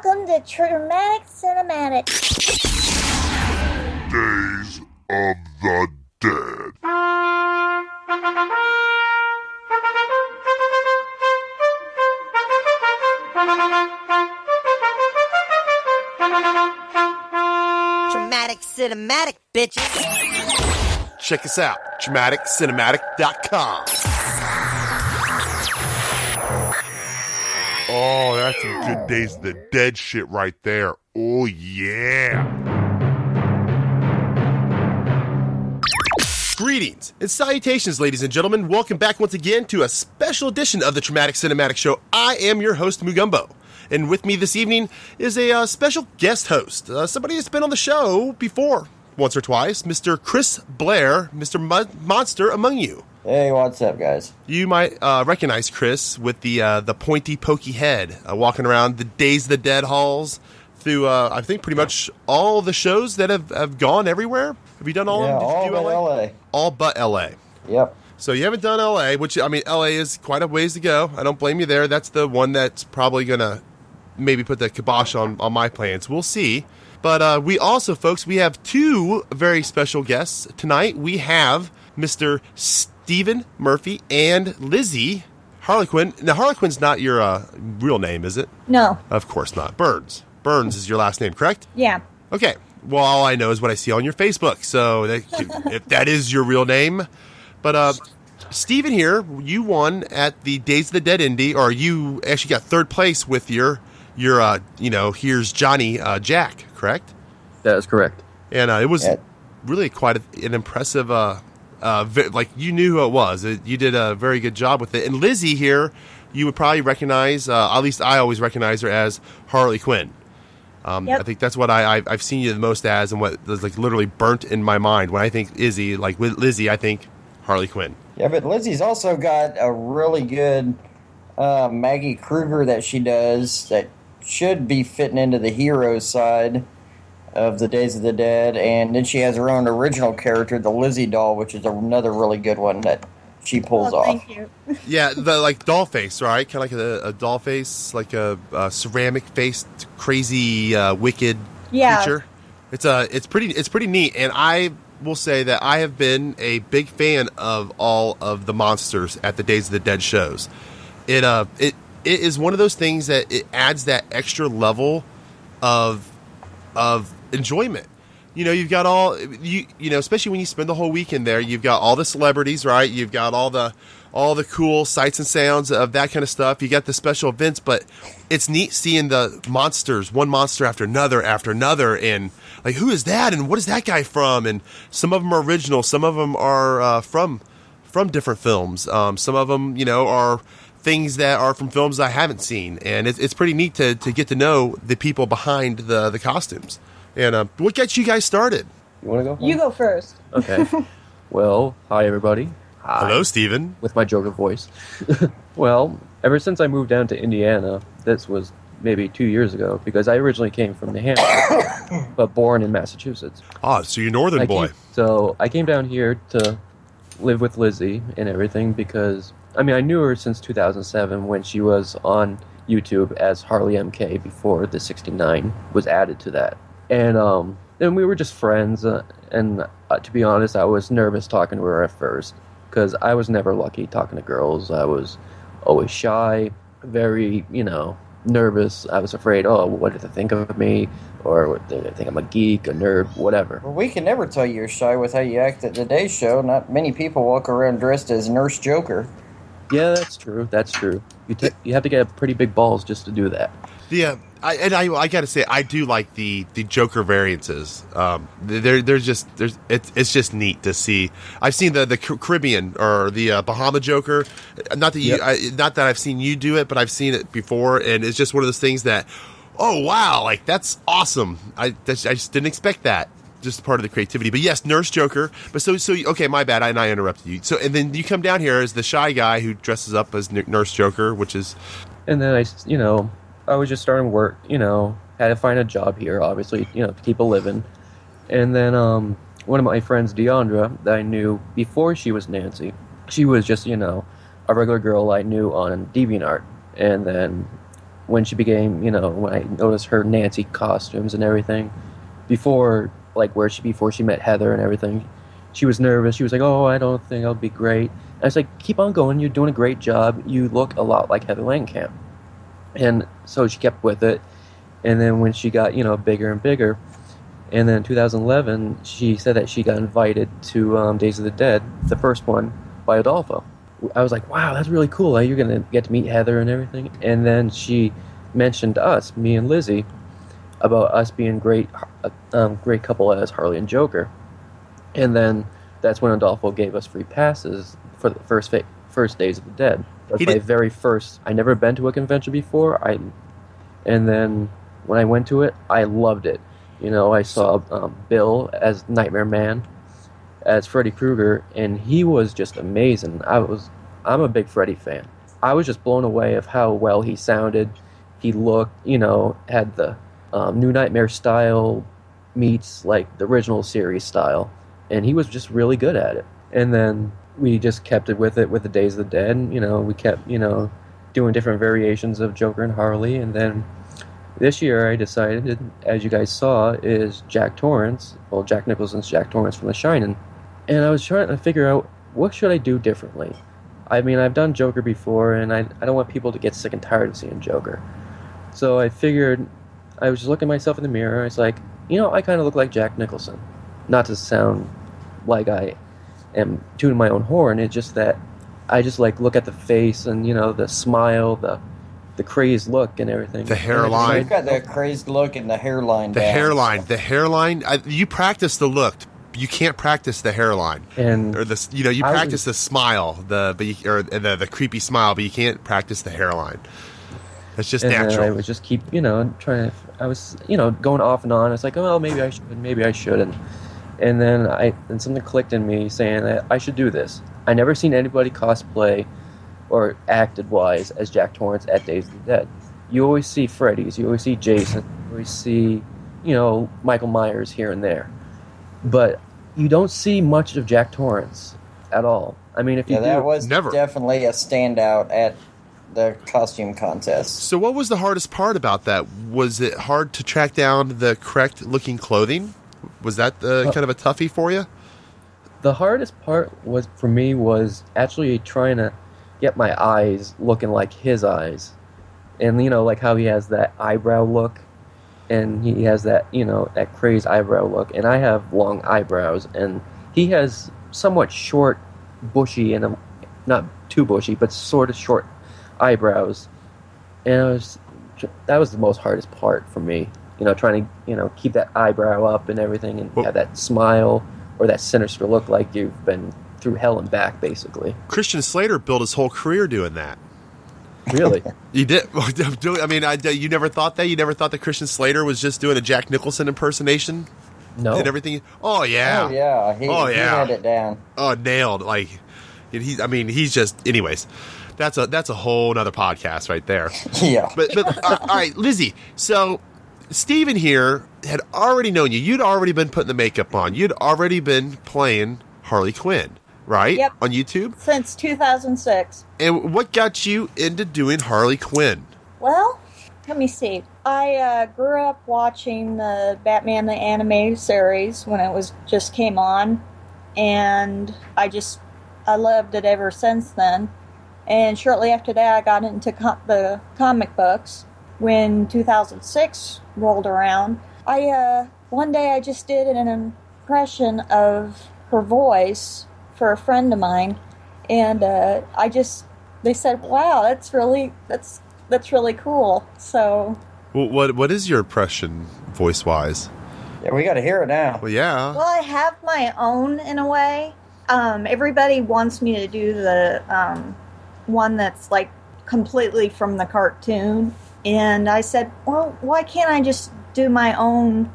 welcome to Traumatic Cinematic. Days of the Dead. Traumatic Cinematic, bitches. Check us out, traumaticcinematic.com. Oh, that's some good Days of the Dead shit right there. Oh, yeah. Greetings and salutations, ladies and gentlemen. Welcome back once again to a special edition of the Traumatic Cinematic Show. I am your host, Mugumbo. And with me this evening is a special guest host, somebody that's been on the show before, once or twice, Mr. Chris Blair, Mr. Monster among you. Hey, what's up, guys? You might recognize Chris with the pointy, pokey head, walking around the Days of the Dead halls through, I think, pretty much all the shows that have gone everywhere. Have you done all of them? All but LA. All but LA. Yep. So you haven't done LA, which, I mean, LA is quite a ways to go. I don't blame you there. That's the one that's probably going to maybe put the kibosh on my plans. We'll see. But we also, folks, we have two very special guests tonight. We have Mr. Stephen Murphy and Lizzie Harlequin. Now, Harlequin's not your real name, is it? No. Of course not. Burns. Burns is your last name, correct? Yeah. Okay. Well, all I know is what I see on your Facebook. So if that is your real name. But Stephen here, you won at the Days of the Dead Indy, or you actually got third place with your Here's Johnny Jack, correct? That is correct. And it was really quite an impressive, like you knew who it was. You did a very good job with it. And Lizzie here, you would probably recognize, at least I always recognize her as Harley Quinn. Yep. I think that's what I've seen you the most as, and what was like literally burnt in my mind. When I think Izzy, like with Lizzie, I think Harley Quinn. Yeah, but Lizzie's also got a really good Maggie Kruger that she does that should be fitting into the hero side of the Days of the Dead, and then she has her own original character, the Lizzie doll, which is another really good one that she pulls off. Thank you. Yeah, the like doll face, right? Kind of like a doll face, like a ceramic faced, crazy, wicked creature. It's pretty neat, and I will say that I have been a big fan of all of the monsters at the Days of the Dead shows. It is one of those things that it adds that extra level of enjoyment. You know, you've got especially when you spend the whole weekend there, you've got all the celebrities, right? You've got all the cool sights and sounds of that kind of stuff. You got the special events, but it's neat seeing the monsters, one monster after another, and like, who is that? And what is that guy from? And some of them are original. Some of them are from different films. Some of them, are things that are from films I haven't seen. And it's pretty neat to get to know the people behind the costumes. And what got you guys started? You want to go? You go first. Okay. Well, hi, everybody. Hi. Hello, Stephen. With my Joker voice. Well, ever since I moved down to Indiana, this was maybe 2 years ago, because I originally came from New Hampshire, but born in Massachusetts. Ah, so you're a northern boy. So I came down here to live with Lizzie and everything because, I mean, I knew her since 2007 when she was on YouTube as Harley MK before the 69 was added to that. And we were just friends, and to be honest, I was nervous talking to her at first, because I was never lucky talking to girls. I was always shy, very, nervous. I was afraid, what did they think of me? Or do they think I'm a geek, a nerd, whatever. Well, we can never tell you're shy with how you act at today's show. Not many people walk around dressed as Nurse Joker. Yeah, that's true. You have to get pretty big balls just to do that. Yeah, I got to say, I do like the Joker variances. It's just neat to see. I've seen the Caribbean or the Bahama Joker. Not that not that I've seen you do it, but I've seen it before, and it's just one of those things that, oh wow, like that's awesome. I just didn't expect that. Just part of the creativity. But yes, Nurse Joker. But so okay, my bad. I interrupted you. So and then you come down here as the shy guy who dresses up as Nurse Joker, which is. And then I was just starting work, had to find a job here, obviously, to keep a living. And then one of my friends, Deandra, that I knew before she was Nancy, she was just, a regular girl I knew on DeviantArt. And then when she became, when I noticed her Nancy costumes and everything, before she met Heather and everything, she was nervous. She was like, "Oh, I don't think I'll be great." And I was like, "Keep on going. You're doing a great job. You look a lot like Heather Langenkamp." And so she kept with it. And then when she got, bigger and bigger, and then in 2011, she said that she got invited to Days of the Dead, the first one, by Adolfo. I was like, wow, that's really cool. You're going to get to meet Heather and everything. And then she mentioned us, me and Lizzie, about us being great couple as Harley and Joker. And then that's when Adolfo gave us free passes for the first Days of the Dead. That's my very first. I never been to a convention before. And then when I went to it, I loved it. I saw Bill as Nightmare Man, as Freddy Krueger, and he was just amazing. I'm a big Freddy fan. I was just blown away of how well he sounded. He looked, had the New Nightmare style meets like the original series style, and he was just really good at it. And then we just kept it with the Days of the Dead, and, we kept, doing different variations of Joker and Harley, and then this year I decided, as you guys saw, is Jack Nicholson's Jack Torrance from The Shining. And I was trying to figure out, what should I do differently? I mean, I've done Joker before, and I don't want people to get sick and tired of seeing Joker. So I figured, I was just looking at myself in the mirror, I was like, I kind of look like Jack Nicholson. Not to sound like I am tooting my own horn, it's just that I just look at the face and, the smile, the crazed look and everything. The hairline. You've got the crazed look and the hairline. The hairline. You practice the look. You can't practice the hairline. And or the you practice the smile, the creepy smile, but you can't practice the hairline. That's just natural. I would just keep trying to. I was going off and on. It's like, oh, maybe I should, maybe I shouldn't. And then something clicked in me saying that I should do this. I never seen anybody cosplay or acted wise as Jack Torrance at Days of the Dead. You always see Freddy's, you always see Jason, you always see, Michael Myers here and there. But you don't see much of Jack Torrance at all. I mean, if you that was definitely a standout at the costume contest. So what was the hardest part about that? Was it hard to track down the correct looking clothing? Was that kind of a toughie for you? The hardest part for me was actually trying to get my eyes looking like his eyes. And, like how he has that eyebrow look. And he has that, that crazed eyebrow look. And I have long eyebrows. And he has somewhat short, bushy, and not too bushy, but sort of short eyebrows. And that was the most hardest part for me. Trying to, keep that eyebrow up and everything and have that smile or that sinister look like you've been through hell and back, basically. Christian Slater built his whole career doing that. Really? You did? I mean, you never thought that? You never thought that Christian Slater was just doing a Jack Nicholson impersonation? No. And everything? Oh, yeah. Oh, yeah. He had it down. Oh, nailed. He's just... Anyways, that's a whole nother podcast right there. Yeah. But all right, Lizzie, so... Steven here had already known you. You'd already been putting the makeup on. You'd already been playing Harley Quinn, right? Yep. On YouTube? Since 2006. And what got you into doing Harley Quinn? Well, let me see. I grew up watching the Batman the Animated Series when it just came on. And I loved it ever since then. And shortly after that, I got into the comic books. When 2006 rolled around, one day I just did an impression of her voice for a friend of mine, and they said, "Wow, that's really cool." So, well, what is your impression voice wise? Yeah, we got to hear it now. Well, yeah. Well, I have my own in a way. Everybody wants me to do the one that's like completely from the cartoon. And I said, well, why can't I just do my own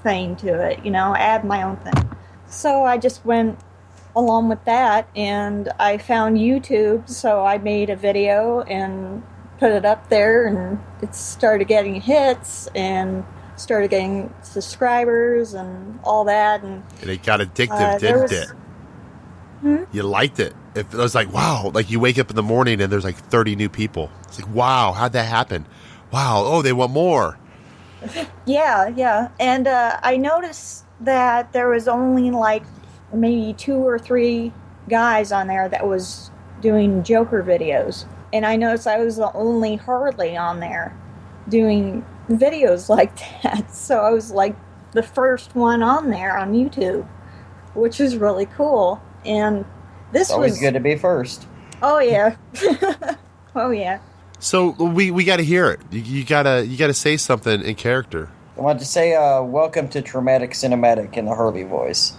thing to it, add my own thing. So I just went along with that, and I found YouTube, so I made a video and put it up there, and it started getting hits and started getting subscribers and all that. And it got addictive, didn't it? You liked it. it was like, wow, like you wake up in the morning and there's like 30 new people. It's like, wow, how'd that happen? Wow, oh, they want more. Yeah. And I noticed that there was only like maybe 2 or 3 guys on there that was doing Joker videos. And I noticed I was the only Harley on there doing videos like that. So I was like the first one on there on YouTube, which is really cool. And this It's always was good to be first. Oh yeah. Oh yeah. So we got to hear it. You gotta say something in character. I want to say welcome to Traumatic Cinematic in the Harley voice.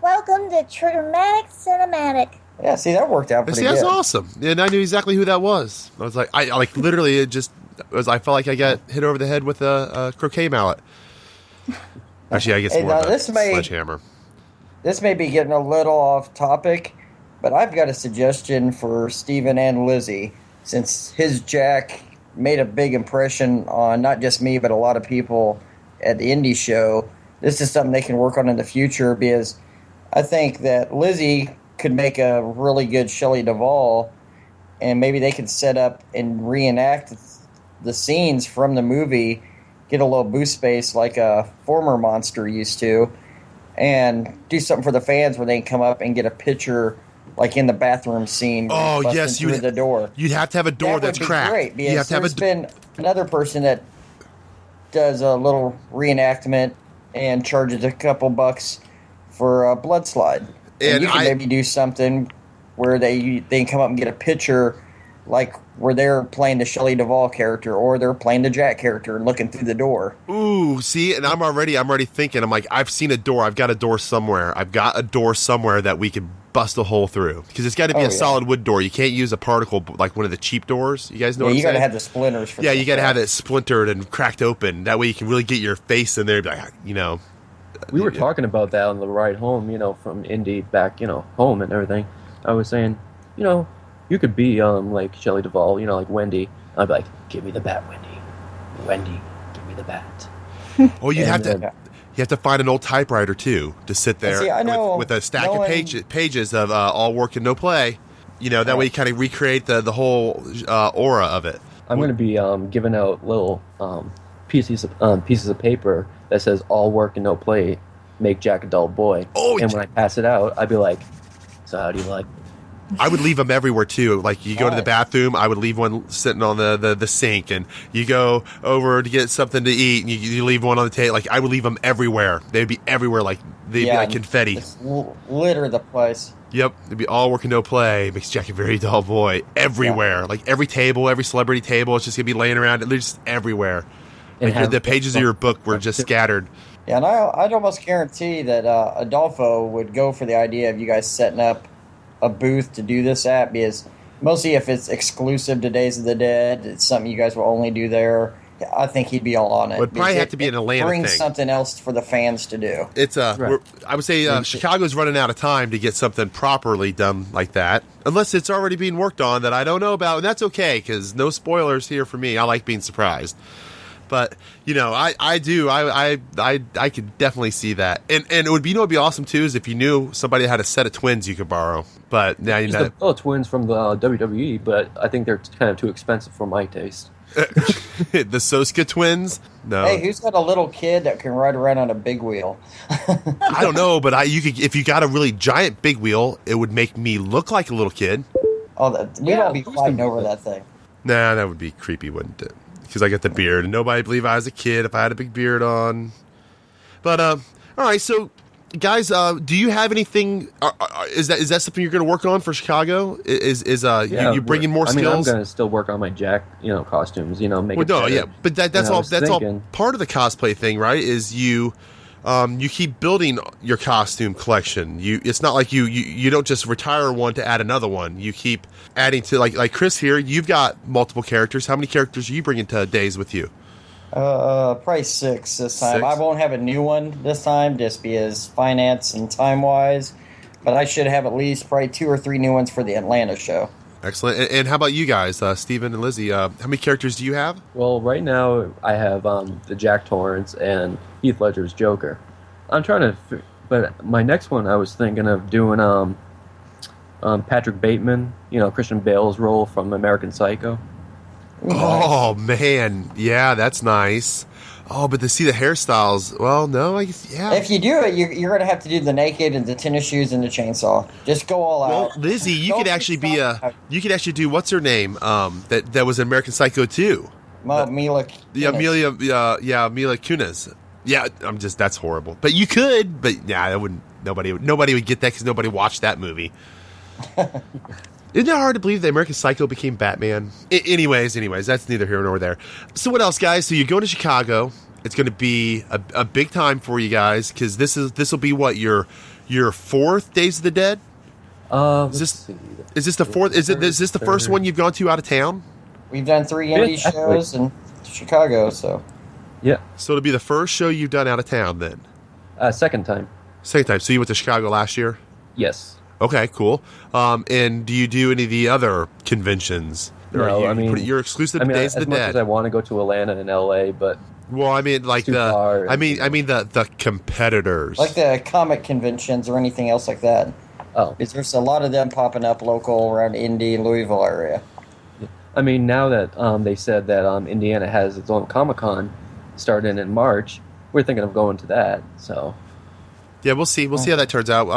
Welcome to Traumatic Cinematic. Yeah, see, that worked out pretty That's good. awesome. And I knew exactly who that was. I was like, I like literally it just was. I felt like I got hit over the head with a croquet mallet. Actually, I guess Hey, more now of a this may- sledgehammer. This may be getting a little off topic, but I've got a suggestion for Steven and Lizzie, since his Jack made a big impression on not just me, but a lot of people at the indie show. This is something they can work on in the future, because I think that Lizzie could make a really good Shelley Duvall, and maybe they could set up and reenact the scenes from the movie, get a little boost space like a former monster used to, and do something for the fans where they can come up and get a picture, like in the bathroom scene. Oh, busting yes, through the door. You'd have to have a door That would that's be cracked. great, because You have to have there's been another person that does a little reenactment and charges a couple bucks for a blood slide. And you can maybe do something where they can come up and get a picture, like where they're playing the Shelley Duvall character or they're playing the Jack character and looking through the door. Ooh, see, and I'm already thinking. I'm like, I've seen a door. I've got a door somewhere. I've got a door somewhere that we can bust a hole through, because it's got to be a solid wood door. You can't use a particle like one of the cheap doors. You guys know what I'm you saying? got to have the splinters. For you got to have it splintered and cracked open. That way you can really get your face in there. Like, We were talking about that on the ride home, from Indy back, home and everything. I was saying, you could be like Shelley Duvall, like Wendy. I'd be like, give me the bat, Wendy. Wendy, give me the bat. Oh, you have to find an old typewriter too to sit there See, I know, with a stack of pages of all work and no play. That way you kind of recreate the whole aura of it. I'm going to be giving out little pieces of paper that says all work and no play make Jack a dull boy. Oh, and when I pass it out, I'd be like, so how do you like? I would leave them everywhere too. Like you go to the bathroom, I would leave one sitting on the sink, and you go over to get something to eat, and you leave one on the table. Like I would leave them everywhere. They'd be everywhere, like they'd be like confetti. Just litter the place. Yep, it'd be all work and no play. Makes Jack a very dull boy everywhere. Like every table, every celebrity table, it's just gonna be laying around. They're just everywhere. Like the pages of your book were just scattered. Yeah, and I'd almost guarantee that Adolfo would go for the idea of you guys setting up a booth to do this at, because mostly if it's exclusive to Days of the Dead, it's something you guys will only do there. I think he'd be all on it. It would probably have to be an Atlanta bring thing. Something else for the fans to do. It's I would say Chicago's running out of time to get something properly done like that, unless it's already being worked on that I don't know about, and that's okay because no spoilers here for me. I like being surprised. But I do. I could definitely see that, and it would be what would be awesome too is if you knew somebody had a set of twins you could borrow. But now you know the twins from the WWE, but I think they're kind of too expensive for my taste. The Soska twins. No. Hey, who's got a little kid that can ride around on a big wheel? I don't know, but you could if you got a really giant big wheel, it would make me look like a little kid. We'd all be fighting over that thing. Nah, that would be creepy, wouldn't it? Because I got the beard, and nobody believe I was a kid if I had a big beard on. But all right, so guys, do you have anything? Is that something you're going to work on for Chicago? You bringing more skills? I'm going to still work on my Jack, costumes. Make it better. But that's all. That's all part of the cosplay thing, right? Is you keep building your costume collection. It's not like you don't just retire one to add another one. You keep adding to like Chris here. You've got multiple characters. How many characters are you bringing to Days with you? Probably 6 this time. 6? I won't have a new one this time, just because finance and time wise. But I should have at least probably 2 or 3 new ones for the Atlanta show. Excellent. And how about you guys, Steven and Lizzie? How many characters do you have? Well, right now I have the Jack Torrance and Heath Ledger's Joker. I'm trying to, but my next one I was thinking of doing Patrick Bateman, Christian Bale's role from American Psycho. Oh, man. Yeah, that's nice. Oh, but to see the hairstyles, well, no, I guess, yeah. If you do it, you're going to have to do the naked and the tennis shoes and the chainsaw. Just go all out. Well, Lizzie, you could actually you could actually do, what's her name, that was in American Psycho 2? Mila Kunis. Yeah, Mila Kunis. Yeah, that's horrible. But you could, but yeah, nobody would get that because nobody watched that movie. Isn't it hard to believe that American Psycho became Batman? Anyways, that's neither here nor there. So what else, guys? So you're going to Chicago. It's going to be a big time for you guys because this will be what your fourth Days of the Dead. Is this the fourth? Is this the first one you've gone to out of town? We've done 3 indie shows in Chicago, so yeah. So it'll be the first show you've done out of town then. Second time. Second time. So you went to Chicago last year? Yes. Okay, cool. And do you do any of the other conventions? No, you're exclusive to Days of the Dead. As much as I want to go to Atlanta and LA, but well, I mean, like the competitors, like the comic conventions or anything else like that. Oh, there's a lot of them popping up local around Indy, Louisville area. I mean, now that they said that Indiana has its own Comic-Con starting in March, we're thinking of going to that. So. Yeah, we'll see. We'll see how that turns out.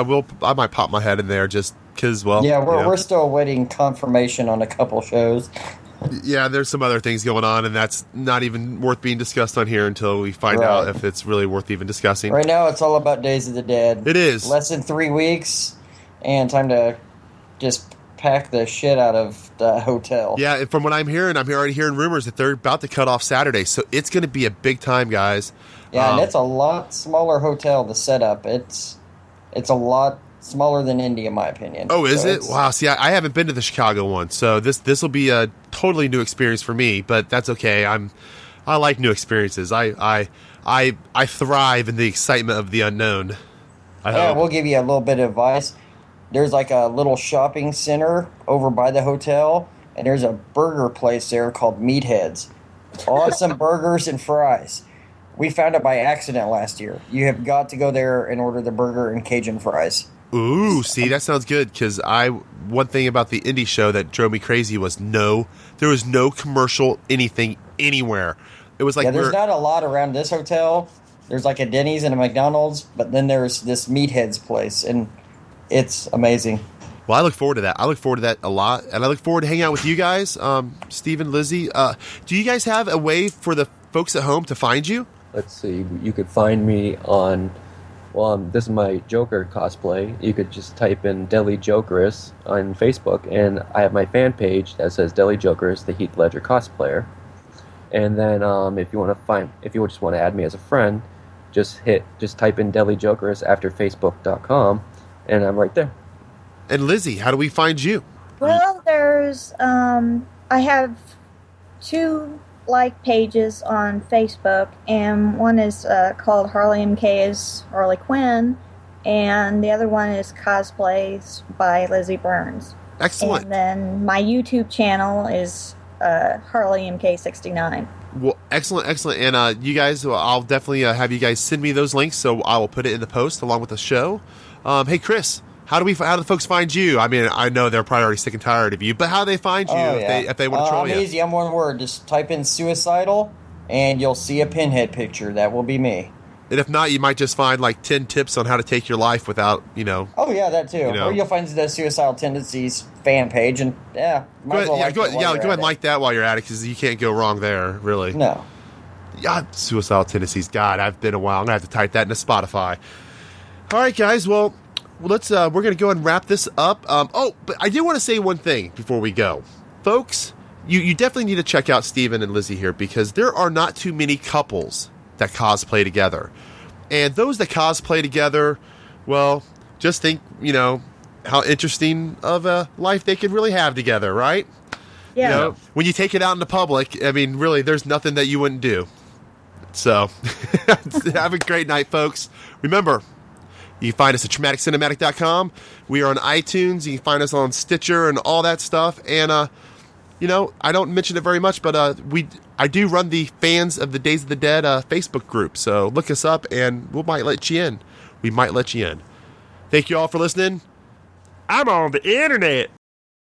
I might pop my head in there just because. Well, yeah, we're still waiting confirmation on a couple shows. Yeah, there's some other things going on, and that's not even worth being discussed on here until we find out if it's really worth even discussing. Right now, it's all about Days of the Dead. It is less than 3 weeks, and time to just pack the shit out of the hotel. Yeah, and from what I'm already hearing rumors that they're about to cut off Saturday, so it's going to be a big time, guys. Yeah, and it's a lot smaller hotel, the setup. It's a lot smaller than Indy, in my opinion. Oh, is it? Wow, see, I haven't been to the Chicago one, so this will be a totally new experience for me, but that's okay. I like new experiences. I thrive in the excitement of the unknown. We'll give you a little bit of advice. There's like a little shopping center over by the hotel, and there's a burger place there called Meatheads. Awesome burgers and fries. We found it by accident last year. You have got to go there and order the burger and Cajun fries. Ooh, see, that sounds good, because one thing about the indie show that drove me crazy was there was no commercial anything anywhere. It was like there's not a lot around this hotel. There's like a Denny's and a McDonald's, but then there's this Meatheads place, and it's amazing. Well, I look forward to that. I look forward to that a lot, and I look forward to hanging out with you guys, Steve and Lizzie. Do you guys have a way for the folks at home to find you? Let's see. You could find me on... Well, this is my Joker cosplay. You could just type in Deli Jokerist on Facebook, and I have my fan page that says Deli Jokerist, the Heath Ledger cosplayer. And then if you just want to add me as a friend, just type in Deli Jokerist after Facebook.com, and I'm right there. And Lizzie, how do we find you? Well, there's I have 2 pages on Facebook, and one is called Harley MK as Harley Quinn, and the other one is Cosplays by Lizzie Burns. Excellent. And then my YouTube channel is Harley MK69. Well, excellent. And you guys, I'll definitely have you guys send me those links, so I will put it in the post along with the show. Hey, Chris, how do the folks find you? I mean, I know they're probably already sick and tired of you, but how do they find you if they want to troll you? I'm easy. I'm one word. Just type in suicidal, and you'll see a pinhead picture. That will be me. And if not, you might just find 10 tips on how to take your life without, Oh yeah, that too. Or you'll find the Suicidal Tendencies fan page, and go ahead and like that while you're at it, because you can't go wrong there, really. No. Yeah, Suicidal Tendencies. God, I've been a while. I'm gonna have to type that into Spotify. All right, guys. Well, let's. We're gonna go and wrap this up. But I do want to say one thing before we go, folks. You definitely need to check out Steven and Lizzie here, because there are not too many couples that cosplay together. And those that cosplay together, well, just think, how interesting of a life they could really have together, right? Yeah. When you take it out in the public, I mean, really, there's nothing that you wouldn't do. So, have a great night, folks. Remember, you can find us at traumaticcinematic.com. We are on iTunes. You can find us on Stitcher and all that stuff. And, I don't mention it very much, but I do run the Fans of the Days of the Dead Facebook group. So look us up, and we might let you in. Thank you all for listening. I'm on the internet.